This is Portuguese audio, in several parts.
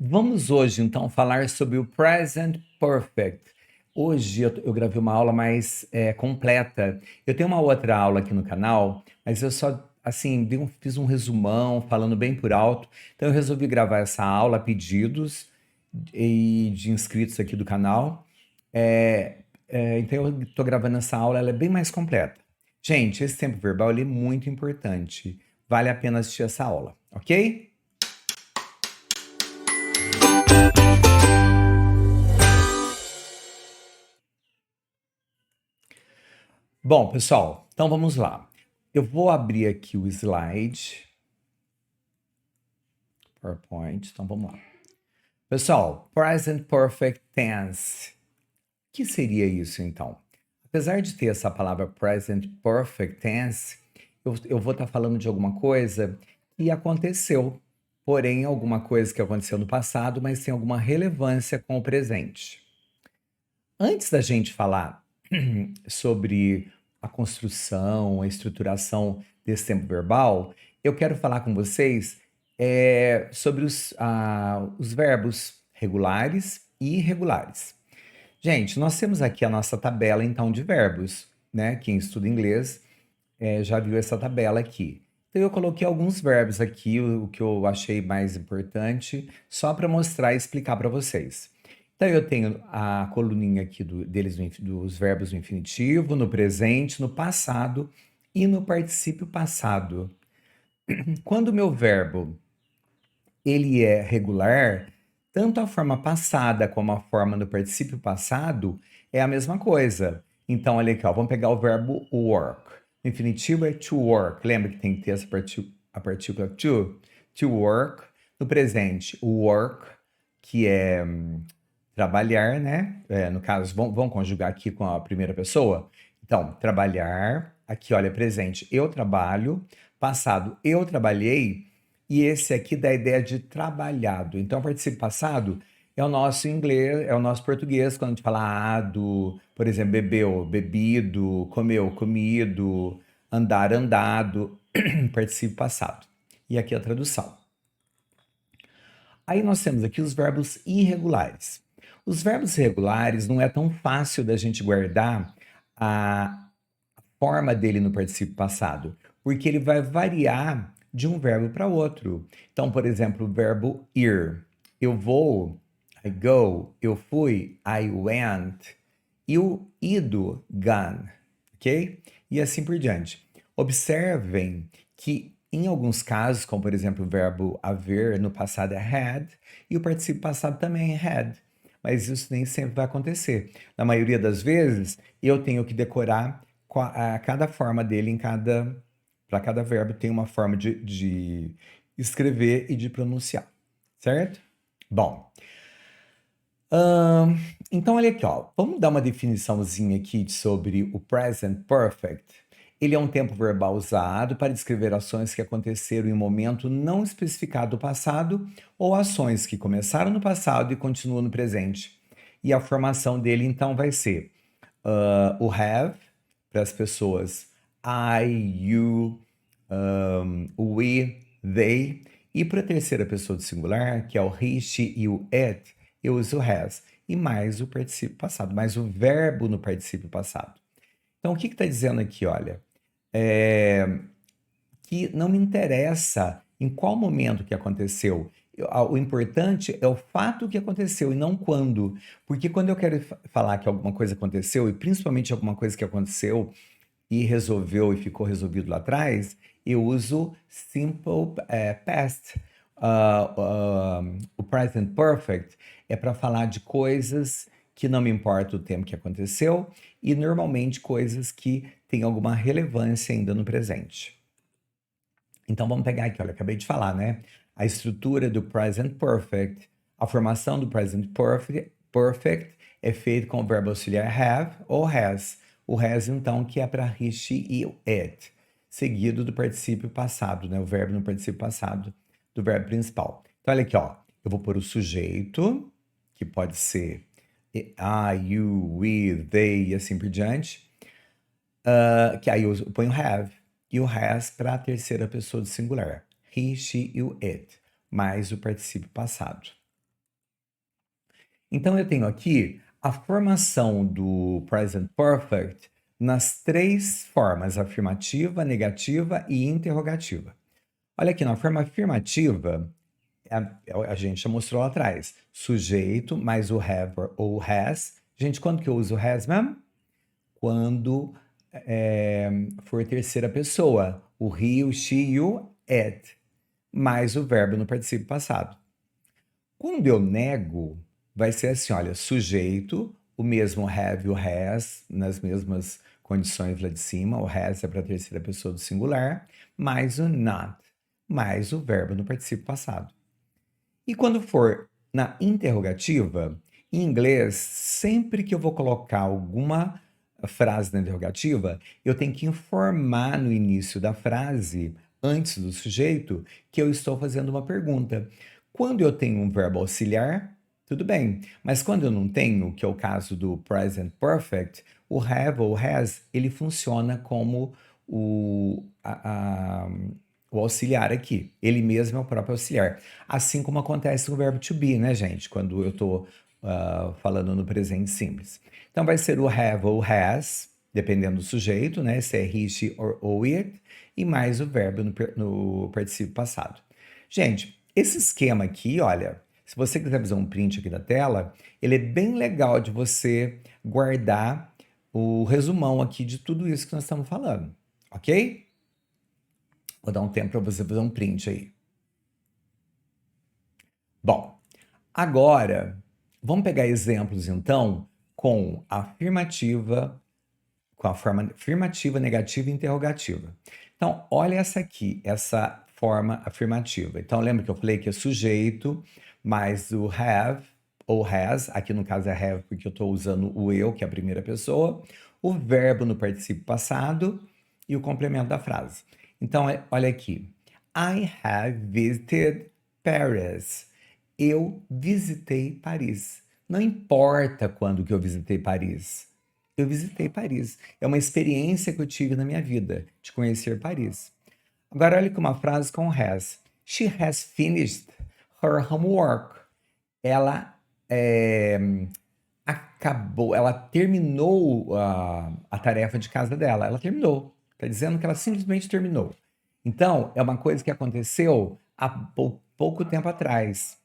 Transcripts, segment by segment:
Vamos hoje, então, falar sobre o present perfect. Hoje eu gravei uma aula mais completa. Eu tenho uma outra aula aqui no canal, mas eu só, assim, fiz um resumão, falando bem por alto. Então, eu resolvi gravar essa aula a pedidos de inscritos aqui do canal. É, então, eu estou gravando essa aula, ela é bem mais completa. Gente, esse tempo verbal ele é muito importante. Vale a pena assistir essa aula, ok? Bom, pessoal, então vamos lá. Eu vou abrir aqui o slide, PowerPoint, então vamos lá. Pessoal, Present Perfect Tense. O que seria isso, então? Apesar de ter essa palavra Present Perfect Tense, eu vou estar falando de alguma coisa que aconteceu, porém alguma coisa que aconteceu no passado, mas tem alguma relevância com o presente. Antes da gente falar sobre a construção, a estruturação desse tempo verbal, eu quero falar com vocês sobre os verbos regulares e irregulares. Gente, nós temos aqui a nossa tabela, então, de verbos, né? Quem estuda inglês já viu essa tabela aqui. Então, eu coloquei alguns verbos aqui, o que eu achei mais importante, só para mostrar e explicar para vocês. Então, eu tenho a coluninha aqui dos verbos no infinitivo, no presente, no passado e no particípio passado. Quando o meu verbo ele é regular, tanto a forma passada como a forma no particípio passado é a mesma coisa. Então, olha aqui, ó, vamos pegar o verbo work. No infinitivo é to work. Lembra que tem que ter a partícula to? To work. No presente, o work, que é trabalhar, né? No caso, vamos conjugar aqui com a primeira pessoa. Então, trabalhar. Aqui, olha, presente, eu trabalho. Passado, eu trabalhei. E esse aqui dá a ideia de trabalhado. Então, o particípio passado é o nosso inglês, é o nosso português, quando a gente fala ado, por exemplo, bebeu, bebido, comeu, comido, andar, andado, particípio passado. E aqui a tradução. Aí nós temos aqui os verbos irregulares. Os verbos regulares não é tão fácil da gente guardar a forma dele no particípio passado, porque ele vai variar de um verbo para outro. Então, por exemplo, o verbo ir. Eu vou, I go. Eu fui, I went. E o ido, gone. Ok? E assim por diante. Observem que em alguns casos, como por exemplo o verbo haver no passado é had, e o particípio passado também é had. Mas isso nem sempre vai acontecer. Na maioria das vezes, eu tenho que decorar cada forma dele para cada verbo tem uma forma de escrever e de pronunciar, certo? Bom, então olha aqui, ó, vamos dar uma definiçãozinha aqui sobre o present perfect. Ele é um tempo verbal usado para descrever ações que aconteceram em um momento não especificado do passado ou ações que começaram no passado e continuam no presente. E a formação dele, então, vai ser o have, para as pessoas I, you, we, they. E para a terceira pessoa do singular, que é o he, she e o it, eu uso o has. E mais o particípio passado, mais o verbo no particípio passado. Então, o que está dizendo aqui? Olha, que não me interessa em qual momento que aconteceu. O importante é o fato que aconteceu e não quando. Porque quando eu quero falar que alguma coisa aconteceu, e principalmente alguma coisa que aconteceu e resolveu e ficou resolvido lá atrás, eu uso simple past. O present perfect é para falar de coisas que não me importa o tempo que aconteceu e normalmente coisas que têm alguma relevância ainda no presente. Então vamos pegar aqui, olha, acabei de falar, né? A estrutura do present perfect, a formação do present perfect é feita com o verbo auxiliar have ou has. O has, então, que é para he, she e o it, seguido do particípio passado, né? O verbo no particípio passado do verbo principal. Então, olha aqui, ó. Eu vou pôr o sujeito, que pode ser I, you, we, they e assim por diante. Que aí eu ponho have e o has para a terceira pessoa do singular. He, she e o it, mais o particípio passado. Então, eu tenho aqui a formação do present perfect nas três formas: afirmativa, negativa e interrogativa. Olha aqui, na forma afirmativa, a gente já mostrou lá atrás. Sujeito mais o have ou has. Gente, quando que eu uso o has mesmo? Quando for terceira pessoa. O he, o she e o it. Mais o verbo no particípio passado. Quando eu nego, vai ser assim, olha, sujeito, o mesmo have e o has, nas mesmas condições lá de cima, o has é para a terceira pessoa do singular, mais o not, mais o verbo no particípio passado. E quando for na interrogativa, em inglês, sempre que eu vou colocar alguma frase na interrogativa, eu tenho que informar no início da frase, antes do sujeito, que eu estou fazendo uma pergunta. Quando eu tenho um verbo auxiliar, tudo bem. Mas quando eu não tenho, que é o caso do present perfect, o have ou has, ele funciona como o auxiliar aqui. Ele mesmo é o próprio auxiliar. Assim como acontece com o verbo to be, né, gente? Quando eu estou falando no presente simples. Então vai ser o have ou has, dependendo do sujeito, né? Se é he, she or it, e mais o verbo no particípio passado. Gente, esse esquema aqui, olha, se você quiser fazer um print aqui da tela, ele é bem legal de você guardar o resumão aqui de tudo isso que nós estamos falando, ok? Vou dar um tempo para você fazer um print aí. Bom, agora vamos pegar exemplos então com a afirmativa, com a forma afirmativa, negativa e interrogativa. Então, olha essa aqui, essa forma afirmativa. Então, lembra que eu falei que é sujeito mais o have ou has, aqui no caso é have porque eu estou usando o eu, que é a primeira pessoa, o verbo no particípio passado e o complemento da frase. Então, olha aqui. I have visited Paris. Eu visitei Paris. Não importa quando que eu visitei Paris. Eu visitei Paris. É uma experiência que eu tive na minha vida, de conhecer Paris. Agora, olha que uma frase com has. She has finished her homework. Ela acabou, ela terminou a tarefa de casa dela. Ela terminou. Está dizendo que ela simplesmente terminou. Então, é uma coisa que aconteceu há pouco tempo atrás.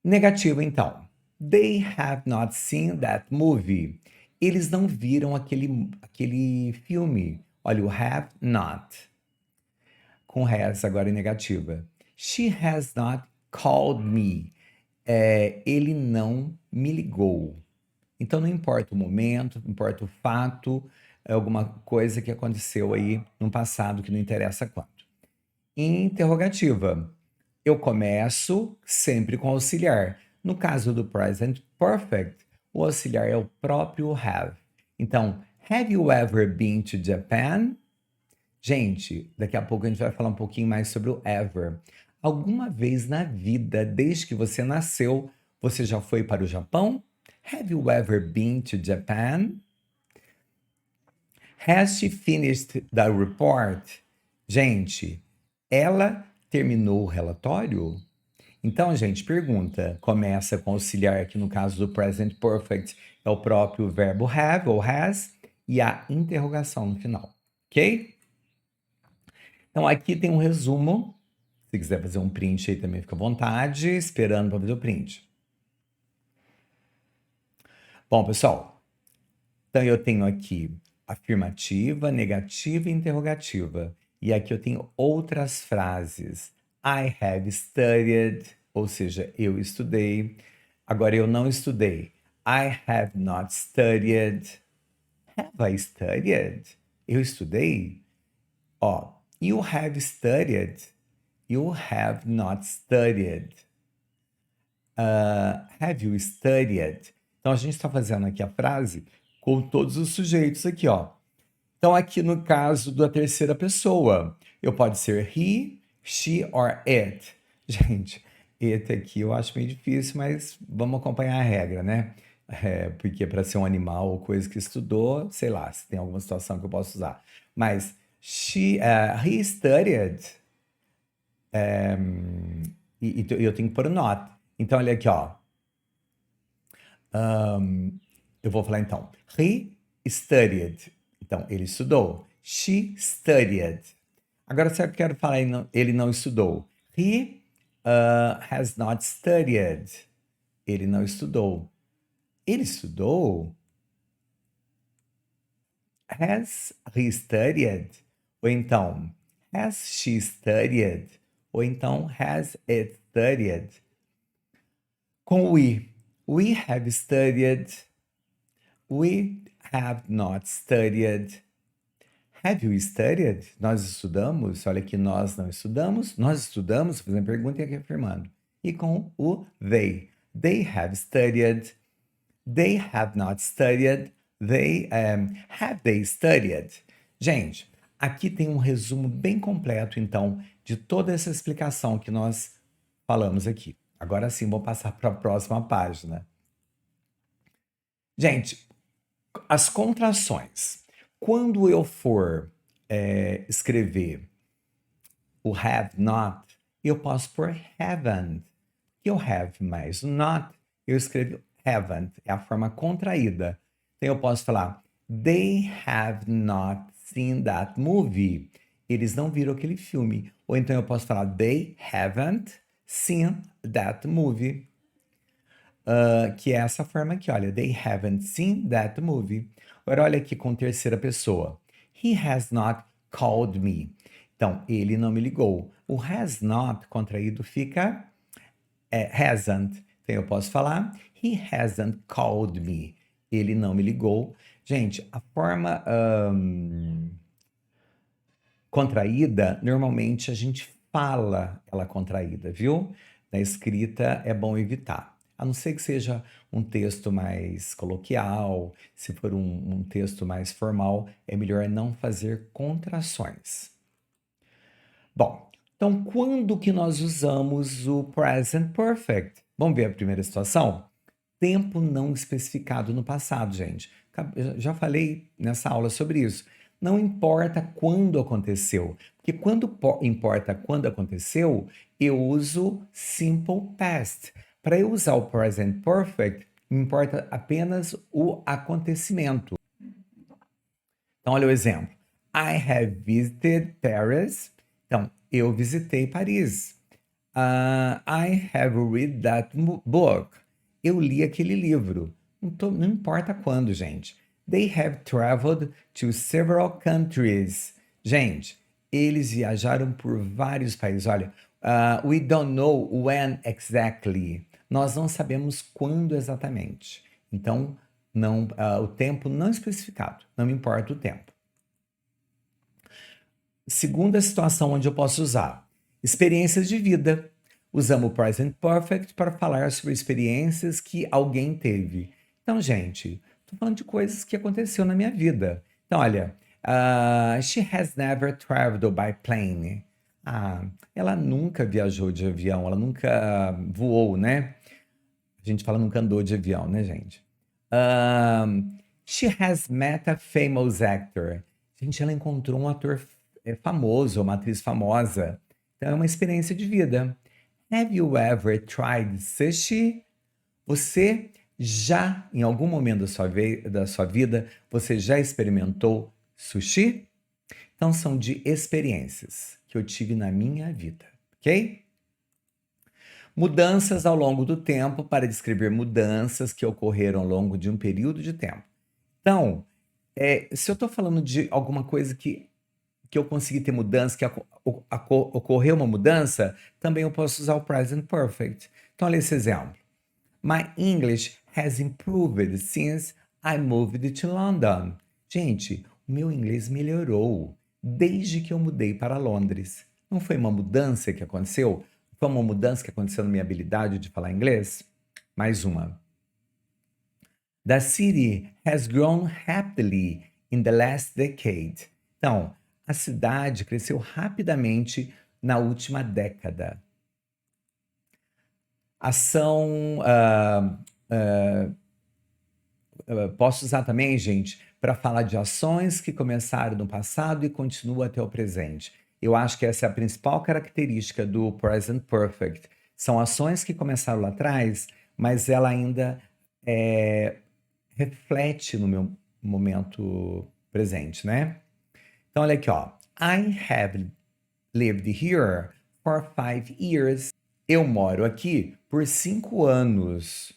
Negativo, então. They have not seen that movie. Eles não viram aquele filme. Olha, o have not. Com has agora em negativa. She has not called me. Ele não me ligou. Então não importa o momento, não importa o fato, é alguma coisa que aconteceu aí no passado que não interessa quando. Interrogativa. Eu começo sempre com auxiliar. No caso do present perfect, o auxiliar é o próprio have. Então, have you ever been to Japan? Gente, daqui a pouco a gente vai falar um pouquinho mais sobre o ever. Alguma vez na vida, desde que você nasceu, você já foi para o Japão? Have you ever been to Japan? Has she finished the report? Gente, ela terminou o relatório? Então, gente, pergunta. Começa com auxiliar aqui no caso do present perfect, é o próprio verbo have ou has e a interrogação no final, ok? Então, aqui tem um resumo. Se quiser fazer um print aí também fica à vontade, esperando para fazer o print. Bom, pessoal, então eu tenho aqui afirmativa, negativa e interrogativa. E aqui eu tenho outras frases. I have studied, ou seja, eu estudei. Agora eu não estudei. I have not studied. Have I studied? Eu estudei? Ó, you have studied. You have not studied. Have you studied? Então a gente está fazendo aqui a frase com todos os sujeitos aqui, ó. Então aqui no caso da terceira pessoa, eu pode ser he, she or it. Gente, it aqui eu acho meio difícil, mas vamos acompanhar a regra, né? Porque para ser um animal ou coisa que estudou, sei lá, se tem alguma situação que eu posso usar. Mas he studied. E eu tenho que pôr o not. Então, olha aqui, ó. Eu vou falar então. He studied. Então, ele estudou. She studied. Agora, se eu quero falar ele não estudou. He has not studied. Ele não estudou. Ele estudou? Has he studied? Ou então, has she studied? Ou então, has it studied? Com we have studied. We have not studied. Have you studied? Nós estudamos? Olha aqui, nós não estudamos. Nós estudamos, fazendo pergunta e aqui afirmando. E com o they. They have studied. They have not studied. Have they studied? Gente, aqui tem um resumo bem completo, então, de toda essa explicação que nós falamos aqui. Agora sim, vou passar para a próxima página. Gente, as contrações. Quando eu for escrever o have not, eu posso pôr haven't. Eu have mais not, eu escrevo haven't. É a forma contraída. Então eu posso falar, they have not seen that movie. Eles não viram aquele filme. Ou então eu posso falar, they haven't seen that movie. Que é essa forma aqui, olha. They haven't seen that movie. Agora olha aqui com terceira pessoa. He has not called me. Então, ele não me ligou. O has not contraído fica hasn't. Então eu posso falar, he hasn't called me. Ele não me ligou. Gente, a forma contraída, normalmente a gente fala ela contraída, viu? Na escrita é bom evitar. A não ser que seja um texto mais coloquial, se for um texto mais formal, é melhor não fazer contrações. Bom, então quando que nós usamos o present perfect? Vamos ver a primeira situação? Tempo não especificado no passado, gente. Eu já falei nessa aula sobre isso. Não importa quando aconteceu, porque quando importa quando aconteceu, eu uso simple past. Para eu usar o present perfect, importa apenas o acontecimento. Então, olha o exemplo. I have visited Paris. Então, eu visitei Paris. I have read that book. Eu li aquele livro. Não importa quando, gente. They have traveled to several countries. Gente, eles viajaram por vários países. Olha, we don't know when exactly. Nós não sabemos quando exatamente. Então, o tempo não especificado. Não importa o tempo. Segunda situação onde eu posso usar. Experiências de vida. Usamos o present perfect para falar sobre experiências que alguém teve. Então, gente, estou falando de coisas que aconteceu na minha vida. Então, olha, she has never traveled by plane. Ela nunca viajou de avião, ela nunca voou, né? A gente fala nunca andou de avião, né, gente? She has met a famous actor. Gente, ela encontrou um ator famoso, uma atriz famosa. Então, é uma experiência de vida. Have you ever tried sushi? Você já, em algum momento da sua vida, você já experimentou sushi? Então, são de experiências que eu tive na minha vida, ok? Mudanças ao longo do tempo para descrever mudanças que ocorreram ao longo de um período de tempo. Então, se eu estou falando de alguma coisa que eu consegui ter mudança, que ocorreu uma mudança, também eu posso usar o present perfect. Então, olha esse exemplo. My English has improved since I moved to London. Gente, o meu inglês melhorou desde que eu mudei para Londres. Não foi uma mudança que aconteceu? Foi uma mudança que aconteceu na minha habilidade de falar inglês? Mais uma. The city has grown rapidly in the last decade. Então, a cidade cresceu rapidamente na última década. Ação. Posso usar também, gente, para falar de ações que começaram no passado e continuam até o presente. Eu acho que essa é a principal característica do present perfect. São ações que começaram lá atrás, mas ela ainda reflete no meu momento presente, né? Então, olha aqui, ó. I have lived here for 5 years. Eu moro aqui por 5 anos.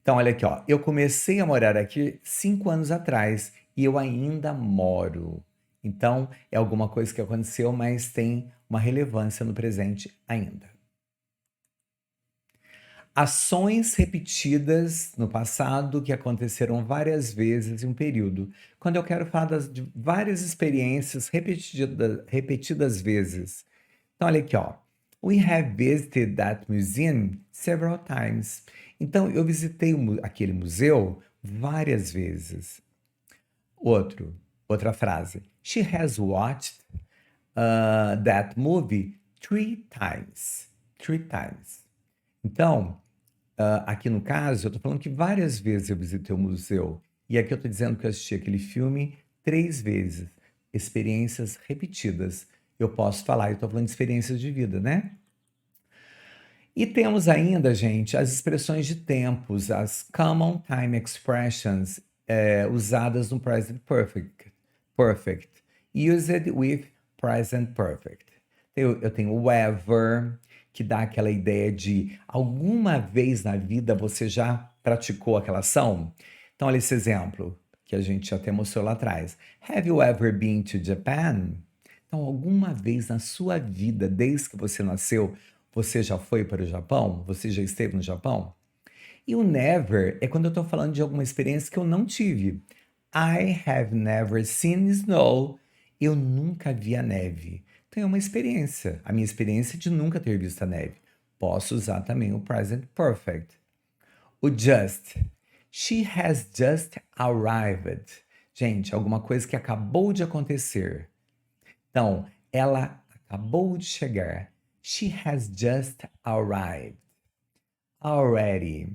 Então, olha aqui, ó. Eu comecei a morar aqui 5 anos atrás e eu ainda moro. Então, é alguma coisa que aconteceu, mas tem uma relevância no presente ainda. Ações repetidas no passado que aconteceram várias vezes em um período. Quando eu quero falar de várias experiências repetidas vezes. Então, olha aqui, ó. We have visited that museum several times. Então, eu visitei aquele museu várias vezes. Outra frase. She has watched that movie 3 times. 3 times. Então, aqui no caso, eu estou falando que várias vezes eu visitei o museu. E aqui eu estou dizendo que eu assisti aquele filme 3 vezes. Experiências repetidas. Eu posso falar, eu estou falando de experiências de vida, né? E temos ainda, gente, as expressões de tempos, as common time expressions, usadas no present perfect. Used with present perfect. Eu tenho o ever, que dá aquela ideia de alguma vez na vida você já praticou aquela ação. Então, olha esse exemplo que a gente já até mostrou lá atrás. Have you ever been to Japan? Então, alguma vez na sua vida, desde que você nasceu, você já foi para o Japão? Você já esteve no Japão? E o never é quando eu estou falando de alguma experiência que eu não tive. I have never seen snow. Eu nunca vi a neve. Então é uma experiência. A minha experiência é de nunca ter visto a neve. Posso usar também o present perfect. O just. She has just arrived. Gente, alguma coisa que acabou de acontecer. Então, ela acabou de chegar. She has just arrived. Already.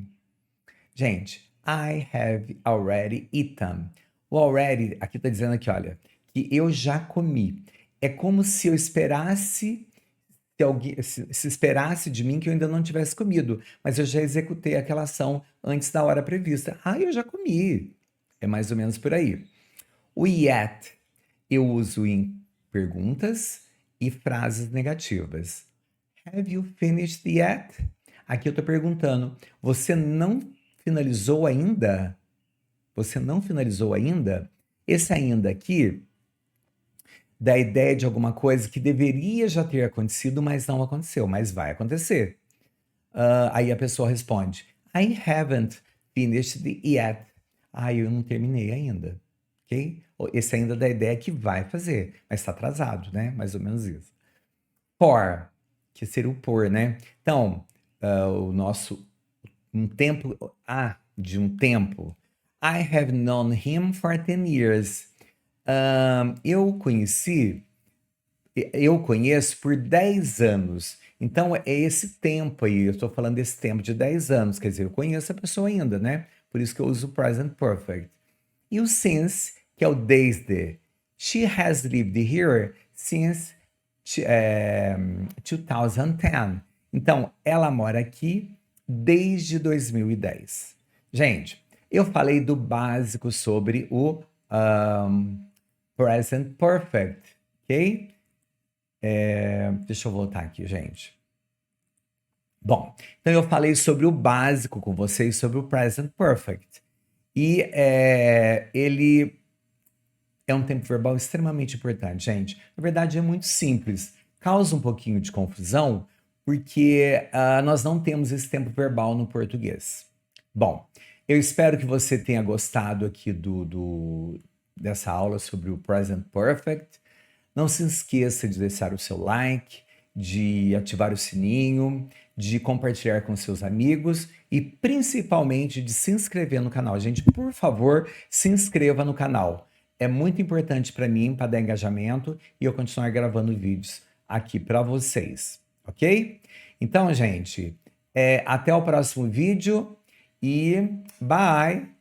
Gente, I have already eaten. O already, aqui está dizendo aqui, olha, que eu já comi. É como se eu esperasse, se esperasse de mim que eu ainda não tivesse comido, mas eu já executei aquela ação antes da hora prevista. Ah, eu já comi. É mais ou menos por aí. O yet eu uso em perguntas e frases negativas. Have you finished yet? Aqui eu estou perguntando, você não finalizou ainda? Você não finalizou ainda? Esse ainda aqui dá a ideia de alguma coisa que deveria já ter acontecido, mas não aconteceu, mas vai acontecer. Aí a pessoa responde, I haven't finished yet. Eu não terminei ainda. Ok? Esse ainda dá a ideia que vai fazer, mas está atrasado, né? Mais ou menos isso. For, que seria o por, né? Então, o nosso de um tempo. I have known him for 10 years. Eu conheço por 10 anos. Então, é esse tempo aí. Eu estou falando desse tempo de 10 anos. Quer dizer, eu conheço a pessoa ainda, né? Por isso que eu uso o present perfect. E o since, que é o desde. She has lived here since 2010. Então, ela mora aqui desde 2010. Gente, eu falei do básico sobre o present perfect, ok? Deixa eu voltar aqui, gente. Bom, então eu falei sobre o básico com vocês, sobre o present perfect. E ele é um tempo verbal extremamente importante, gente. Na verdade, é muito simples. Causa um pouquinho de confusão, porque nós não temos esse tempo verbal no português. Bom, eu espero que você tenha gostado aqui dessa aula sobre o Present Perfect. Não se esqueça de deixar o seu like, de ativar o sininho, de compartilhar com seus amigos e principalmente de se inscrever no canal. Gente, por favor, se inscreva no canal. É muito importante para mim, para dar engajamento e eu continuar gravando vídeos aqui para vocês, ok? Então, gente, até o próximo vídeo e bye!